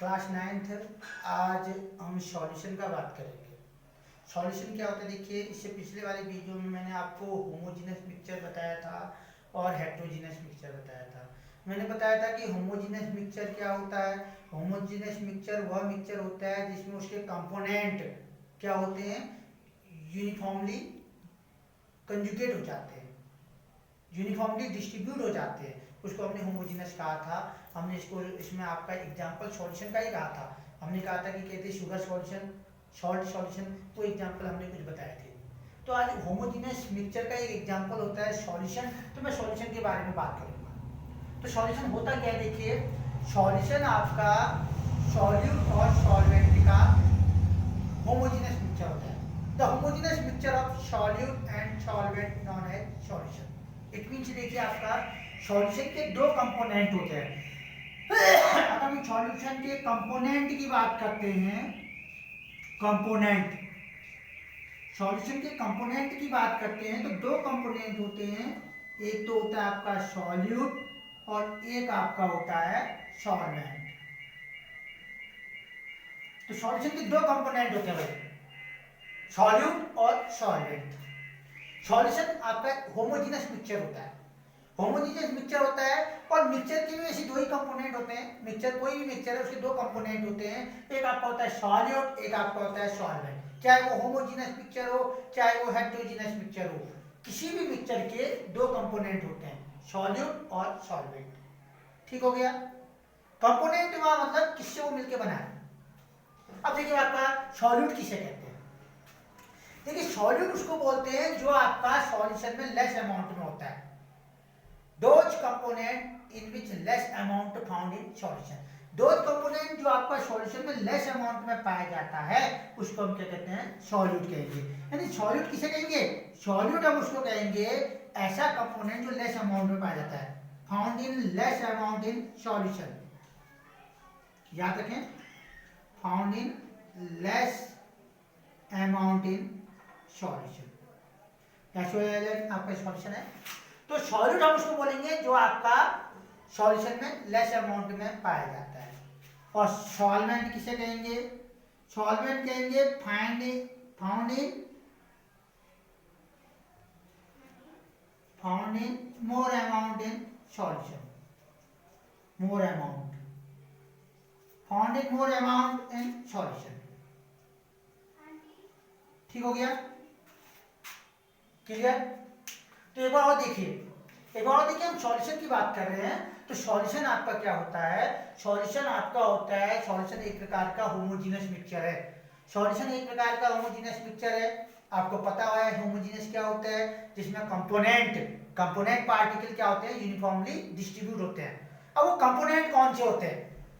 Class 9th। आज हम solution का बात करेंगे। सॉल्यूशन क्या होता है, देखिए इससे पिछले वाले वीडियो में मैंने आपको होमोजीनस मिक्सचर बताया था और हेट्रोजीनस मिक्सचर बताया था। मैंने बताया था कि होमोजीनस मिक्सचर क्या होता है। होमोजीनस मिक्सचर वह मिक्सचर होता है जिसमें उसके कंपोनेंट क्या होते हैं, यूनिफॉर्मली कंजुगेट हो जाते हैं, यूनिफॉर्मली डिस्ट्रीब्यूट हो जाते हैं, उसको हमने होमोजीनस कहा था। हमने इसमें आपका एग्जांपल सॉल्यूशन का ही कहा था। हमने कहा था कि कहते शुगर सॉल्यूशन, सॉल्ट सॉल्यूशन, वो एग्जांपल हमने कुछ बताए थे। तो आज होमोजीनस मिक्सचर का एक एग्जांपल होता है सॉल्यूशन। तो मैं सॉल्यूशन के बारे में बात करूंगा। तो सॉल्यूशन होता क्या है, देखिए सॉल्यूशन आपका सॉल्यूट और सॉल्वेंट का होमोजीनस मिक्सचर होता है। The homogeneous mixture of solute and solvent known as solution. It means देखिए आपका सॉल्यूशन के दो कंपोनेंट होते हैं। अगर हम सॉल्यूशन के कंपोनेंट की बात करते हैं, कंपोनेंट, सॉल्यूशन के कंपोनेंट की बात करते हैं तो दो कंपोनेंट होते हैं। एक तो होता है आपका सॉल्यूट और एक आपका होता है सॉल्वेंट। तो सॉल्यूशन के दो कंपोनेंट होते हैं भाई, सॉल्यूट और सॉल्वेंट। सॉल्यूशन आपका होमोजीनस मिक्सचर होता है, होमोजीनियस मिक्सचर होता है। और मिक्सचर के भी ऐसे दो ही कंपोनेंट होते हैं। मिक्सचर कोई भी मिक्सचर है उसके दो कंपोनेंट होते हैं, एक आपका होता है सॉल्यूट, एक आपका होता है सॉल्वेंट। चाहे वो होमोजीनियस मिक्सचर हो, चाहे वो हेट्रोजीनियस मिक्सचर हो, किसी भी मिक्सचर के दो कंपोनेंट होते हैं, सॉल्यूट और सॉल्वेंट। ठीक हो गया। कंपोनेंट हुआ मतलब किससे वो मिलकर बना है। अब देखिए आपका सॉल्यूट किसे कहते हैं। देखिए सॉल्यूट उसको बोलते हैं जो आपका सॉल्यूशन में लेस अमाउंट में होता है। Those component in which less amount found in solution, those component जो आपका सॉल्यूशन में लेस अमाउंट में पाया जाता है उसको हम क्या कहते हैं, सॉल्यूट कहेंगे। यानी सॉल्यूट किसे कहेंगे, सॉल्यूट हम उसको कहेंगे ऐसा कंपोनेंट जो लेस अमाउंट में पाया जाता है, found in less amount in solution. याद रखें, found in less amount in solution. क्या आपका सॉल्यूशन है। तो सॉल्यूट हम उसको बोलेंगे जो आपका सॉल्यूशन में लेस अमाउंट में पाया जाता है। और सॉल्वेंट किसे कहेंगे, सॉल्वेंट कहेंगे found in more amount in solution, more amount, found in more amount in solution. ठीक हो गया, क्लियर। तो एक बार और देखिए हम सॉल्यूशन की बात कर रहे हैं। तो सॉल्यूशन आपका क्या होता है, सॉल्यूशन आपका होता है, सॉल्यूशन एक प्रकार का होमोजीनस मिक्सचर है। सॉल्यूशन एक प्रकार का होमोजीनस मिक्सचर है। आपको पता है होमोजीनस क्या होता है, जिसमें कंपोनेंट पार्टिकल क्या होते हैं, यूनिफॉर्मली डिस्ट्रीब्यूट होते हैं। अब वो कंपोनेंट कौन से होते हैं,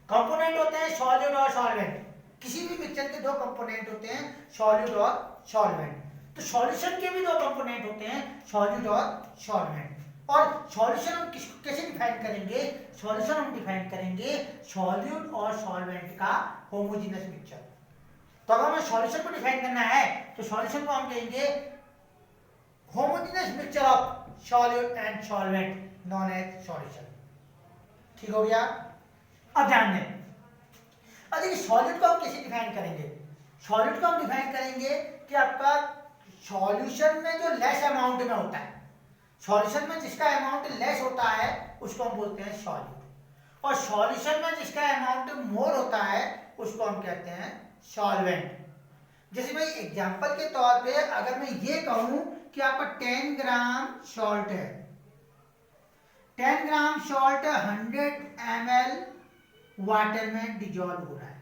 कंपोनेंट होते हैं सॉल्यूट और सॉल्वेंट। किसी भी मिक्सचर के दो कंपोनेंट होते हैं, सॉल्यूट और सॉल्वेंट। तो सॉल्यूशन के भी दो कंपोनेंट होते हैं, सॉल्यूट और सॉल्वेंट। और सॉल्यूशन हम कैसे डिफाइन करेंगे, सॉल्यूशन हम डिफाइन करेंगे सॉल्यूट और सॉल्वेंट का होमोजीनस मिक्सचर। तो अगर हमें सॉल्यूशन को डिफाइन करना है तो सॉल्यूशन को हम कहेंगे homogeneous mixture of solute and solvent known as solution. ठीक हो गया। अब ध्यान दें, अब देखिए सॉल्यूट को हम कैसे डिफाइन करेंगे। सॉल्यूट को हम डिफाइन करेंगे कि आपका सॉल्यूशन में जो लेस अमाउंट में होता है, सॉल्यूशन में जिसका अमाउंट लेस होता है उसको हम बोलते हैं सॉल्यूट। और सॉल्यूशन में जिसका अमाउंट मोर होता है उसको हम कहते हैं सॉल्वेंट। जैसे भाई एग्जांपल के तौर पे अगर मैं ये कहूं कि आपका 10 ग्राम सॉल्ट है, 10 ग्राम सॉल्ट 100 ml वाटर में डिजॉल्व हो रहा है।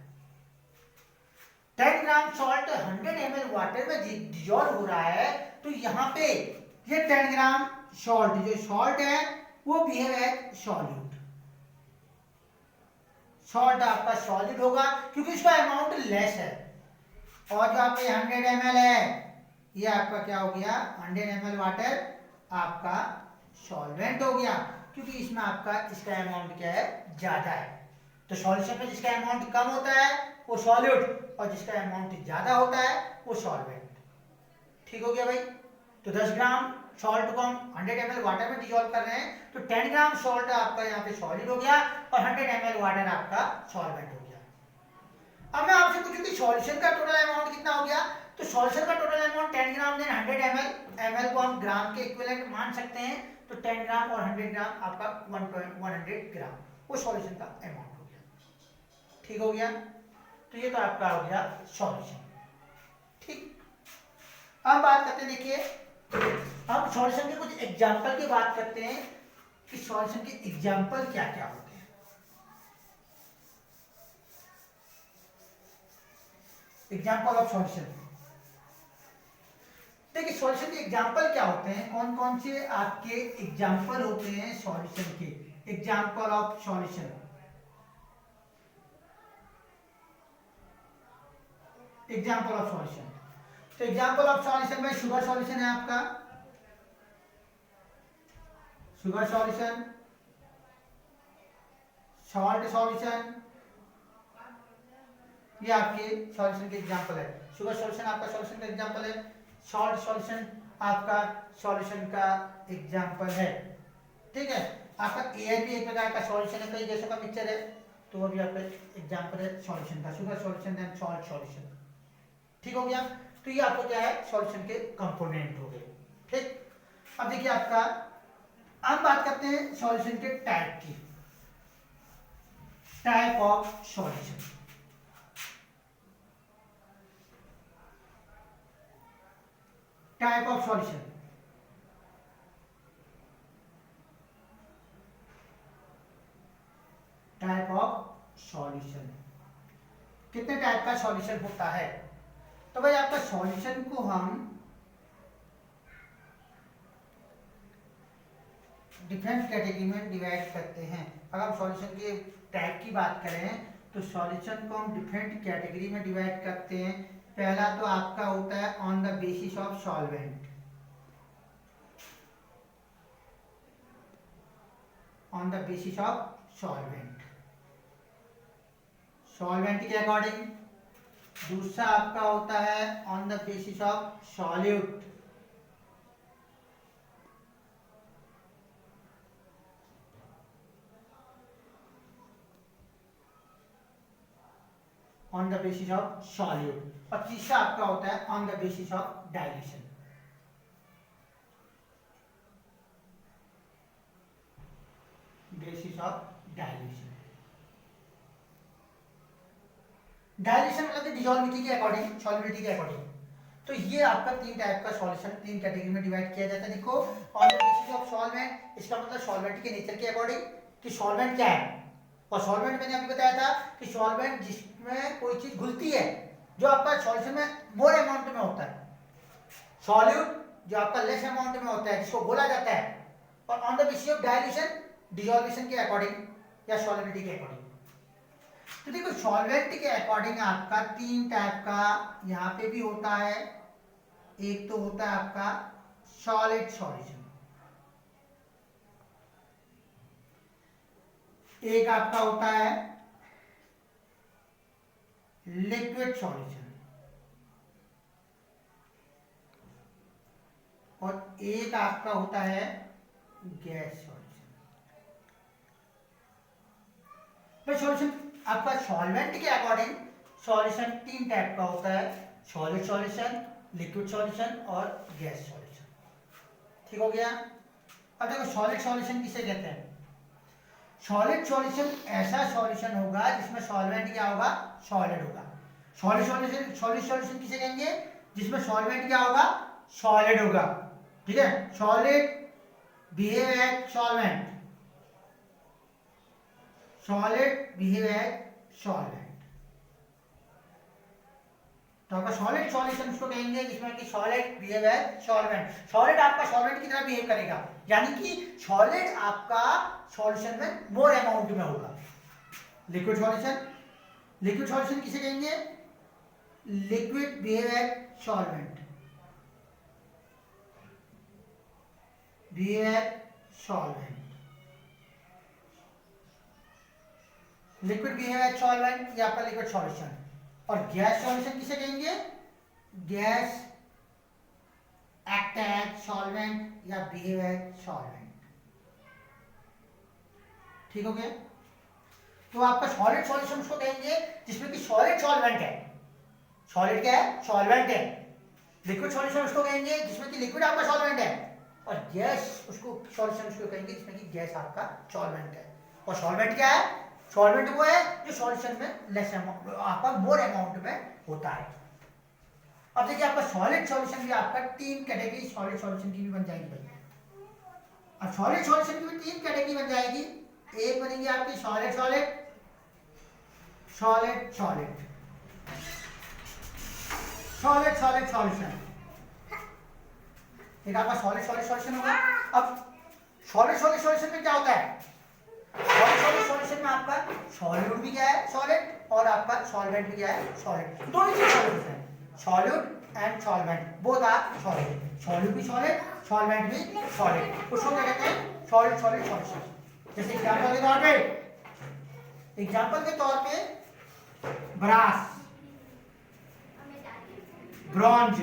10 ग्राम सॉल्ट 100 ml वाटर में डिजॉल्व हो रहा है। तो यहाँ पे ये 10 ग्राम सॉल्ट, जो सॉल्ट है वो बिहेव एज सॉल्यूट। सॉल्ट आपका सॉलिड होगा क्योंकि इसका अमाउंट लेस है। और जो आपका 100 ml है ये आपका क्या हो गया, 100 ml वाटर आपका सॉल्वेंट हो गया क्योंकि इसमें आपका इसका अमाउंट क्या है, ज्यादा है। तो सॉल्यूशन में जिसका अमाउंट कम होता है वो सॉल्यूट और जिसका अमाउंट ज्यादा होता है वो सॉल्वेंट। ठीक हो गया भाई। तो 10 ग्राम सॉल्ट को हम 100 ml वाटर में डिसॉल्व कर रहे हैं तो 10 ग्राम सॉल्ट आपका यहाँ पे सॉलिड हो गया और 100 ml वाटर आपका सॉल्वेंट हो गया। अब मैं आपसे पूछूं कि सॉल्यूशन का टोटल अमाउंट कितना हो गया, तो सॉल्यूशन का total amount 10 gram then 100 ml, ml को हम ग्राम के इक्विवेलेंट मान सकते हैं, तो 10 ग्राम और 100 ग्राम आपका 100 ग्राम, वो सॉल्यूशन का अमाउंट हो गया। ठीक हो गया, तो ये तो आपका हो गया सॉल्यूशन। ठीक, अब बात करते हैं, देखिए हम सॉल्यूशन के कुछ एग्जांपल की बात करते हैं कि सॉल्यूशन के एग्जांपल क्या क्या होते हैं। एग्जांपल ऑफ सॉल्यूशन, देखिए सॉल्यूशन के एग्जांपल क्या होते हैं, कौन कौन से आपके एग्जांपल होते हैं सॉल्यूशन के, example of solution. Example of solution, तो एग्जांपल ऑफ सॉल्यूशन में शुगर सॉल्यूशन है आपका, शुगर सॉल्यूशन, सॉल्ट सॉल्यूशन, ये आपके सॉल्यूशन के एग्जांपल है। शुगर सॉल्यूशन आपका सॉल्यूशन का एग्जांपल है, सॉल्ट सॉल्यूशन आपका सॉल्यूशन का एग्जांपल है। ठीक है, आपका एआई भी एक प्रकार का सॉल्यूशन है, कई गैसों का मिक्सचर है, तो वो भी आपका एग्जांपल है सॉल्यूशन का, sugar solution and salt solution. ठीक हो गया, तो ये आपको क्या है, सॉल्यूशन के कंपोनेंट हो गए। ठीक, अब देखिए आपका, अब बात करते हैं सॉल्यूशन के टाइप की, type of solution. Type of solution, type of solution, कितने टाइप का सॉल्यूशन होता है, तो भाई आपका सॉल्यूशन को हम डिफरेंट कैटेगरी में डिवाइड करते हैं। अगर हम सॉल्यूशन के टाइप की बात करें तो सॉल्यूशन को हम डिफरेंट कैटेगरी में डिवाइड करते हैं। पहला तो आपका होता है on the basis of solvent, on the basis of solvent, solvent के अकॉर्डिंग। दूसरा आपका होता है on the basis of solute, on the basis of solute, और तीसरा आपका होता है on the basis of dilution. Basis of dilution, dilution मतलब डिसॉल्विटी के अकॉर्डिंग, सॉल्युबिलिटी के अकॉर्डिंग। तो ये आपका तीन टाइप का सॉल्यूशन तीन कैटेगरी में डिवाइड किया जाता है। देखो on the basis of solvent, इसका मतलब सॉल्वेंट के नेचर के अकॉर्डिंग कि सॉल्वेंट क्या है, और सॉल्वेंट मैंने आपको बताया था कि सॉल्वेंट जिसमें कोई चीज घुलती है जो आपका सॉल्यूशन में मोर अमाउंट में होता है, सॉल्यूट जो आपका लेस अमाउंट में होता है जिसको घोला जाता है, और on the basis of dilution dissolution के अकॉर्डिंग या सॉल्युबिलिटी के अकॉर्डिंग। तो देखो सॉल्वेंट के अकॉर्डिंग आपका तीन टाइप का यहाँ पे भी होता है। एक तो होता है आपका सॉलिड सॉल्यूशन, एक आपका होता है लिक्विड सॉल्यूशन, और एक आपका होता है गैस सॉल्यूशन। तो सॉल्यूशन आपका सॉल्वेंट के अकॉर्डिंग सॉल्यूशन तीन टाइप का होता है, सॉलिड सॉल्यूशन, लिक्विड सॉल्यूशन और गैस सॉल्यूशन। ठीक हो गया। अब देखो सॉलिड सॉल्यूशन किसे कहते हैं, सॉलिड सॉल्यूशन ऐसा सॉल्यूशन होगा जिसमें सॉल्वेंट क्या होगा, सॉलिड होगा। सॉलिड सॉल्यूशन, सॉलिड सॉल्यूशन किसे कहेंगे, जिसमें सॉल्वेंट क्या होगा, सॉलिड होगा। ठीक है, solid behave as solvent, solid behave as solvent. तो आपका सॉलिड सॉल्यूशन उसको कहेंगे जिसमें कि solid behave as solvent, solid आपका सॉल्वेंट की तरह बिहेव करेगा, यानी कि सॉलिड आपका सॉल्यूशन में मोर अमाउंट में होगा। लिक्विड सॉल्यूशन, लिक्विड सॉल्यूशन किसे कहेंगे, liquid behave as solvent, behave as solvent, liquid behave as solvent, ये आपका लिक्विड सॉल्यूशन। और गैस सॉल्यूशन किसे कहेंगे, गैस एक्ट एज सॉल्वेंट या बिहेव एज सॉल्वेंट। ठीक हो गया। तो तो आपका सॉलिड सॉल्यूशन उसको कहेंगे जिसमें कि सॉलिड सॉल्वेंट है। सॉलिड क्या है? सॉल्वेंट है। लिक्विड सॉल्यूशन उसको कहेंगे जिसमें कि लिक्विड आपका सॉल्वेंट है। और गैस उसको सॉल्यूशन उसको कहेंगे जिसमें कि गैस आपका सॉल्वेंट है। और सॉल्वेंट क्या है? सॉल्वेंट वो है जो सॉल्यूशन में लेस अमाउंट आपका मोर अमाउंट में होता है। अब देखिए आपका सॉलिड सॉल्यूशन भी आपका 3 कैटेगरी सॉलिड सॉल्यूशन की भी बन जाएगी भाई। अब सॉलिड सॉल्यूशन की भी 3 कैटेगरी बन जाएगी। एक बनेगी आपकी solid solid solid solid solid solid solution, एक आपका सॉलिड सॉलिड सॉल्यूशन होगा। अब सॉलिड सॉलिड सॉल्यूशन में क्या होता है? सॉलिड सॉलिड सॉल्यूशन में आपका सॉल्यूट भी क्या है? सॉलिड। और आपका सॉल्वेंट भी क्या है? सॉलिड। दोनों चीज सॉलिड है। Solute and solvent both are solid. Solute भी सॉलिड, सॉल्वेंट भी सॉलिड। उसको क्या कहते हैं? Solid solid solution. जैसे एग्जांपल के तौर पे ब्रास, ब्रॉन्ज,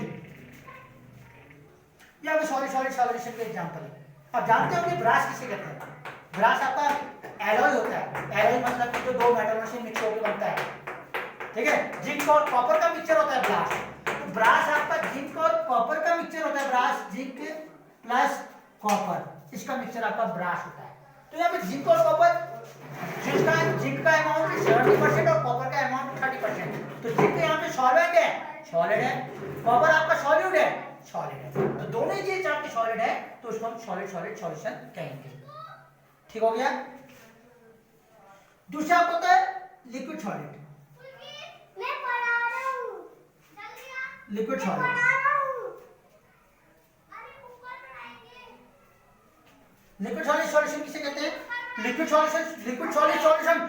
या सॉलिड सॉलिड सॉल्यूशन के एग्जांपल है। अब जानते हो कि ब्रास किसे कहते हैं? ब्रास आपका एलॉय होता है। एलॉय मतलब कि जो दो मेटल में से मिक्स होकर बनता है, ठीक है। जिंक और कॉपर का मिक्सचर होता है ब्रास। तो ब्रास आपका जिंक और कॉपर का मिक्सचर होता है। ब्रास जिंक प्लस कॉपर, इसका मिक्सचर आपका ब्रास होता है। तो यहाँ पे जिंक और कॉपर, जिंक का अमाउंट 70% और कॉपर का अमाउंट 30%। तो जिंक यहाँ पे सॉल्वेंट है, सॉलिड है। कॉपर आपका सॉल्यूट है, सॉलिड है। तो दोनों ही चीज आपकी सॉलिड है, तो उसको हम सॉलिड सॉलिड सॉल्यूशन कहेंगे। ठीक हो गया। दूसरा होता है लिक्विड सॉलिड। मैं पढ़ा रहा हूं, liquid solid. Liquid solid solution किसे कहते हैं? Liquid solution, liquid solid solution,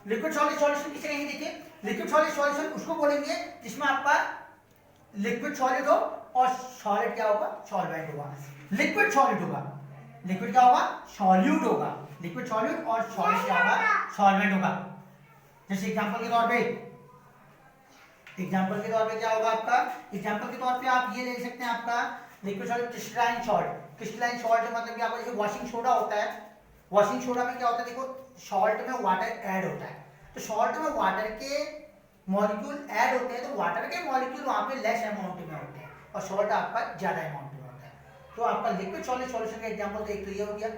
liquid solid solution किसे कहेंगे? देखिए लिक्विड सॉलिड सॉल्यूशन उसको बोलेंगे जिसमें आपका लिक्विड सॉलिड हो और सॉलिड क्या होगा? सॉल्वेंट होगा। लिक्विड सॉलिड होगा, लिक्विड क्या होगा? सॉल्यूट होगा। लिक्विड सॉल्यूट और सॉलिड क्या होगा? सॉल्वेंट होगा। जैसे एग्जांपल के तौर पे, एग्जांपल के तौर पे क्या होगा आपका? एग्जांपल के तौर पे आप ये ले सकते हैं आपका liquid solid crystalline salt. Crystalline salt मतलब कि आपका जैसे वॉशिंग सोडा होता है, वॉशिंग सोडा में क्या होता है? देखो सॉल्ट में वाटर ऐड होता है, तो सॉल्ट में वाटर के मॉलिक्यूल ऐड होते हैं, तो वाटर के मॉलिक्यूल वहां पे लेस अमाउंट में होते हैं और सॉल्ट आपका ज्यादा अमाउंट में होता है। तो आपका लिक्विड सॉलिड सॉल्यूशन का एग्जांपल तो एक तो ये हो गया।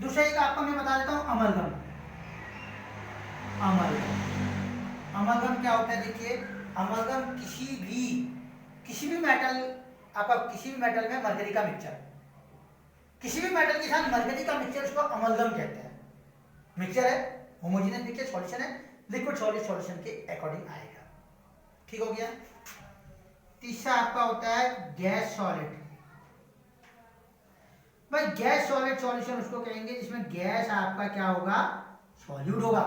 दूसरा एक आपका मैं बता देता हूं अमलगम। अमलगम, अमलगम क्या होता है? देखिए अमलगम किसी भी मेटल, आपका किसी भी मेटल में मरकरी का मिक्सचर, किसी भी मेटल के साथ मरकरी का मिक्सचर, उसको अमलगम कहते हैं। मिक्सचर है, होमोजेनियस मिक्सचर सॉल्यूशन है, लिक्विड सॉलिड सॉल्यूशन के अकॉर्डिंग आएगा। ठीक हो गया। तीसरा आपका होता है गैस सॉलिड। भाई गैस सॉलिड सॉल्यूशन उसको कहेंगे जिसमें गैस आपका क्या होगा? सॉल्यूट होगा।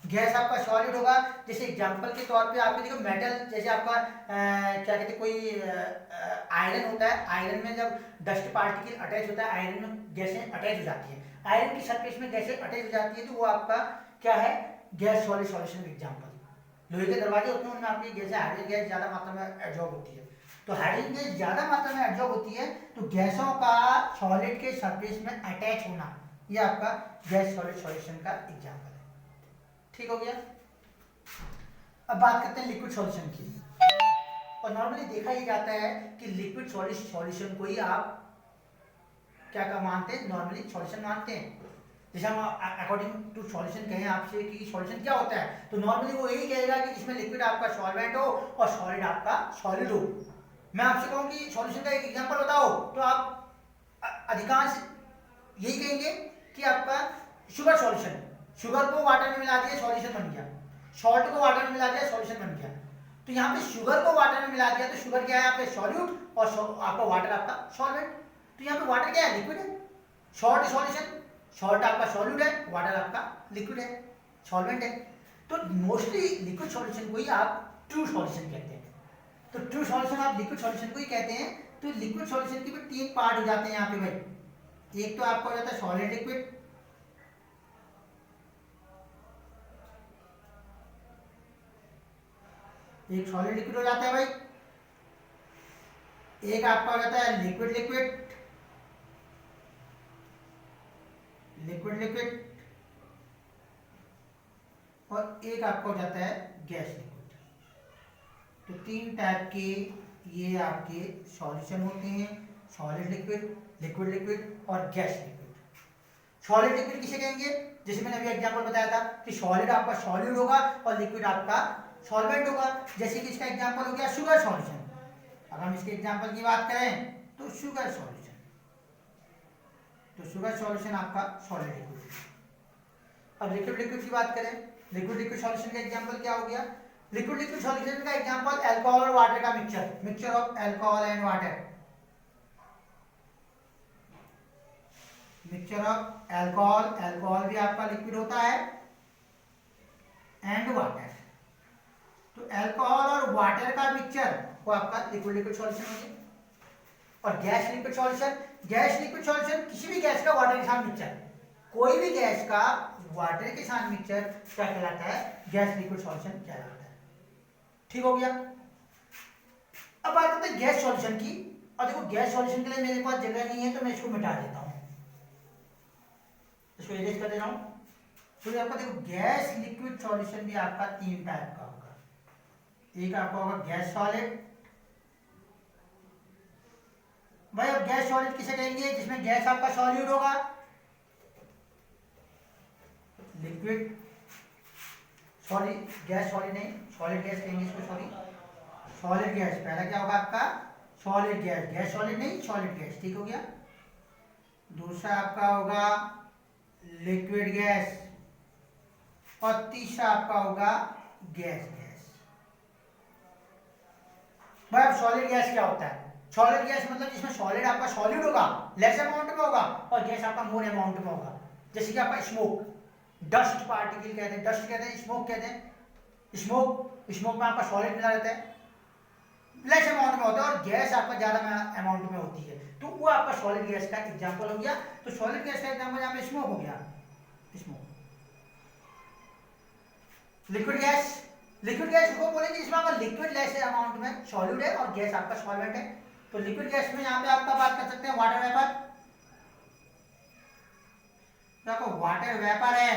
गैस आपका सॉलिड होगा। जैसे एग्जांपल के तौर पे आपके देखो मेटल, जैसे आपका क्या कहते हैं, कोई आयरन होता है। आयरन में जब डस्ट पार्टिकल अटैच होता है, आयरन में गैसें अटैच हो जाती है, आयरन की सरफेस में गैसें अटैच हो जाती है, तो वो आपका क्या है? गैस सॉलिड सॉल्यूशन का एग्जांपल। लोहे के दरवाजे होते हैं, उनमें आपकी गैस हाइड्रोजन गैस ज्यादा मात्रा में एब्जॉर्ब होती है। तो हाइड्रोजन गैस ज्यादा मात्रा में एब्जॉर्ब होती है, तो गैसों का सॉलिड के सरफेस में अटैच होना, ये आपका गैस सॉलिड सॉल्यूशन का एग्जांपल है। ठीक हो गया। अब बात करते हैं लिक्विड सॉल्यूशन की। और नॉर्मली देखा ही जाता है कि लिक्विड सॉलिड सॉल्यूशन को ही आप क्या मानते हैं? नॉर्मली सॉल्यूशन मानते हैं। जैसे हम अकॉर्डिंग टू सॉल्यूशन कहें आपसे कि सॉल्यूशन क्या होता है, तो नॉर्मली वो यही कहेगा कि जिसमें लिक्विड आपका सॉल्वेंट हो और सॉलिड आपका सॉलिड हो। मैं आपसे कहूं कि सॉल्यूशन का एक एग्जांपल बताओ, तो आप अधिकांश यही कहेंगे कि आपका शुगर सॉल्यूशन, शुगर को वाटर में मिला दिया सॉल्यूशन बन गया, सॉल्ट को वाटर में मिला दिया सॉल्यूशन बन गया। तो यहाँ पे शुगर को वाटर में मिला दिया, तो शुगर क्या है? यहाँ पे सॉल्यूट और आपका वाटर आपका सॉल्वेंट। तो यहाँ पे वाटर क्या है? लिक्विड है। सॉल्ट सॉल्यूशन, सॉल्ट आपका सॉल्यूट है, वाटर आपका लिक्विड है, सॉल्वेंट है। तो मोस्टली लिक्विड सॉल्यूशन को ही आप ट्रू सॉल्यूशन कहते हैं। तो ट्रू सॉल्यूशन आप लिक्विड सॉल्यूशन को ही कहते हैं। तो लिक्विड सॉल्यूशन के भी 3 पार्ट हो जाते हैं यहाँ पे भाई। एक तो आपका हो जाता है सॉलिड लिक्विड, एक सॉलिड लिक्विड हो जाता है भाई, एक आपका हो जाता है लिक्विड लिक्विड, लिक्विड लिक्विड, और एक आपका हो जाता है गैस लिक्विड। तो 3 टाइप के ये आपके सॉल्यूशन होते हैं, सॉलिड लिक्विड, लिक्विड लिक्विड और गैस लिक्विड। सॉलिड लिक्विड किसे कहेंगे? जैसे मैंने अभी एग्जांपल बताया था कि सॉलिड आपका सॉल्यूट होगा और लिक्विड आपका सॉल्वेंट होगा। जैसे कि इसका एग्जांपल हो गया शुगर सॉल्यूशन। अगर हम इसके एग्जांपल की बात करें तो शुगर सॉल्यूशन, तो शुगर सॉल्यूशन आपका सॉलिड लिक्विड। अब लिक्विड लिक्विड की बात करें, लिक्विड लिक्विड सॉल्यूशन का एग्जांपल क्या हो गया? लिक्विड लिक्विड सॉल्यूशन का एग्जांपल अल्कोहल और वाटर का mixture, mixture of alcohol and water, mixture of alcohol, alcohol भी आपका लिक्विड होता है, एंड वाटर। तो अल्कोहल और वाटर का मिक्सचर वो आपका लिक्विड लिक्विड सॉल्यूशन हो गया। और gas liquid solution, gas liquid solution किसी भी गैस का वाटर के साथ मिक्सचर, कोई भी गैस का वाटर के साथ मिक्सचर क्या कहलाता है? गैस लिक्विड सॉल्यूशन कहलाता है। ठीक हो गया। अब बात करते हैं गैस सॉल्यूशन की। और देखो गैस सॉल्यूशन के लिए मेरे पास जगह नहीं है तो मैं इसको मिटा देता हूं, इसको इरेज कर दे रहा हूं। तो आपका देखो गैस लिक्विड सॉल्यूशन भी आपका 3 टाइप का होगा। एक आपका होगा गैस सॉलिड। भाई अब गैस सॉलिड किसे कहेंगे? जिसमें गैस आपका सॉल्यूट होगा, लिक्विड सॉलिड, गैस सॉलिड नहीं, सॉलिड गैस कहेंगे इसको, सॉरी सॉलिड गैस। पहला क्या होगा आपका? सॉलिड गैस, गैस सॉलिड नहीं सॉलिड गैस। ठीक हो गया। दूसरा आपका होगा लिक्विड गैस और तीसरा आपका होगा गैस गैस। भाई अब सॉलिड गैस क्या होता है? सॉलिड गैस मतलब जिसमें सॉलिड आपका सॉलिड होगा, लेस अमाउंट में होगा, और गैस आपका मोर अमाउंट में होगा। जैसे कि आपका स्मोक, डस्ट पार्टिकल कहते हैं, डस्ट कहते हैं, स्मोक कहते हैं। स्मोक, स्मोक में आपका सॉलिड मिला रहता है, लेस अमाउंट में होता है, और गैस आपका ज्यादा अमाउंट में होती है, तो वो आपका सॉलिड गैस का एग्जांपल हो गया। तो सॉलिड गैस का एग्जांपल यहाँ पे स्मोक हो गया, smoke. Liquid gas, liquid gas वो बोलेंगे जिसमें आपका लिक्विड लेस अमाउंट में सॉल्यूट है और गैस आपका सॉल्वेंट है। तो लिक्विड गैस में यहाँ पे आपका बात कर सकते हैं वाटर वेपर। देखो वाटर वेपर है,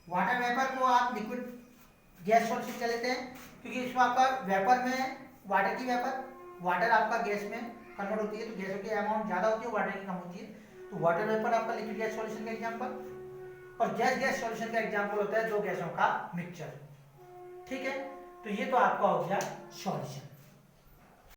वाटर वेपर को आप लिक्विड गैस सॉल्यूशन कह लेते हैं, क्योंकि इसमें आपका वेपर में वाटर की वेपर, वाटर आपका गैस में कन्वर्ट होती है, तो गैसों की अमाउंट ज्यादा होती है, वाटर की कम होती है। तो वाटर वेपर आपका लिक्विड गैस सॉल्यूशन का एग्जांपल। और गैस गैस सॉल्यूशन का एग्जांपल होता है दो गैसों का मिक्सचर। ठीक है, तो ये तो आपका हो गया सॉल्यूशन।